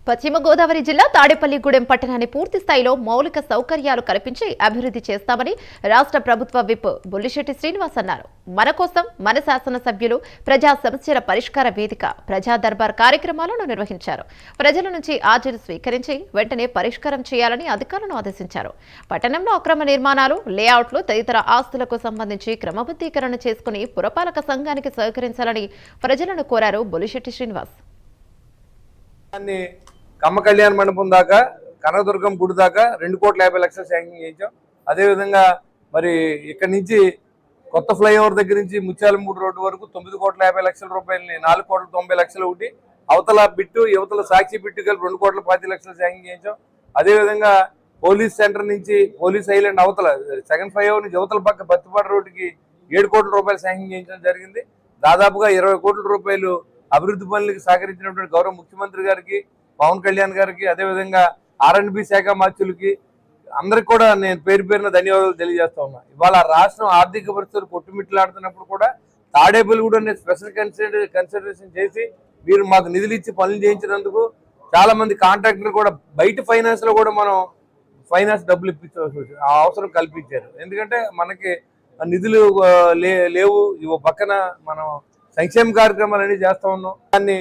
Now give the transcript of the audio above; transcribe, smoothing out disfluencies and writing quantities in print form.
పశ్చిమ గోదావరి జిల్లా తాడేపల్లిగూడెం పట్టణాన్ని పూర్తి స్థాయిలో మౌలిక సౌకర్యాలు కల్పించి అభివృద్ధి చేస్తామని రాష్ట్ర ప్రభుత్వ విప్ బొల్లిశెట్టి శ్రీనివాస్ అన్నారు. మన కోసం మన శాసనసభ్యులు ప్రజా సమస్యల పరిష్కార వేదిక ప్రజా దర్బార్ కార్యక్రమాలను నిర్వహించారు. ప్రజల నుంచి ఆర్జీలు స్వీకరించి వెంటనే పరిష్కారం చేయాలని అధికారులను ఆదేశించారు. పట్టణంలో అక్రమ నిర్మాణాలు, లేఅవుట్లు తదితర ఆస్తులకు సంబంధించి క్రమబద్ధీకరణ చేసుకుని పురపాలక సంఘానికి సహకరించాలని ప్రజలను కోరారు బొల్లిశెట్టి శ్రీనివాస్. కమ్మ కళ్యాణ మండపం దాకా, కనకదుర్గం గుడి దాకా 2,50,00,000 శాంక్షన్ చేయించాం. అదేవిధంగా మరి ఇక్కడి నుంచి కొత్త ఫ్లైఓవర్ దగ్గర నుంచి ముత్యాలమూడి రోడ్డు వరకు 9,50,00,000 రూపాయలని 4,90,00,000 ఒకటి, అవతల బిట్టు యువతల సాక్షి బిట్టు కలిపి 2,25,00,000 శాంక్షన్ చేయించాం. అదేవిధంగా పోలీస్ సెంటర్ నుంచి పోలీస్ ఐలాండ్ అవతల సెకండ్ ఫ్లైఓవర్ నుంచి యువతల పక్క బత్తిపాడు రోడ్డుకి 7 కోట్ల రూపాయలు శాంక్షన్ చేయించడం జరిగింది. దాదాపుగా 20 కోట్ల రూపాయలు అభివృద్ధి పనులకు సహకరించినటువంటి గౌరవ ముఖ్యమంత్రి గారికి, పవన్ కళ్యాణ్ గారికి, అదేవిధంగా R&B శాఖ మంత్రులకి అందరికి కూడా నేను పేరు పేరున ధన్యవాదాలు తెలియజేస్తా ఉన్నా. ఇవాళ రాష్ట్రం ఆర్థిక పరిస్థితులు కొట్టుమిట్లాడుతున్నప్పుడు కూడా తాడేపల్లిగూడెం స్పెషల్ కన్సిడరేషన్ చేసి మీరు మాకు నిధులు ఇచ్చి పనులు చేయించినందుకు చాలా మంది కాంట్రాక్టర్లు కూడా బయట ఫైనాన్స్ లో కూడా మనం ఫైనాన్స్ డబ్బులు ఇప్పించవలసి అవసరం కల్పించారు. ఎందుకంటే మనకి నిధులు లేవు. ఇవో పక్కన మనం సంక్షేమ కార్యక్రమాలు అన్ని చేస్తా ఉన్నాం. దాన్ని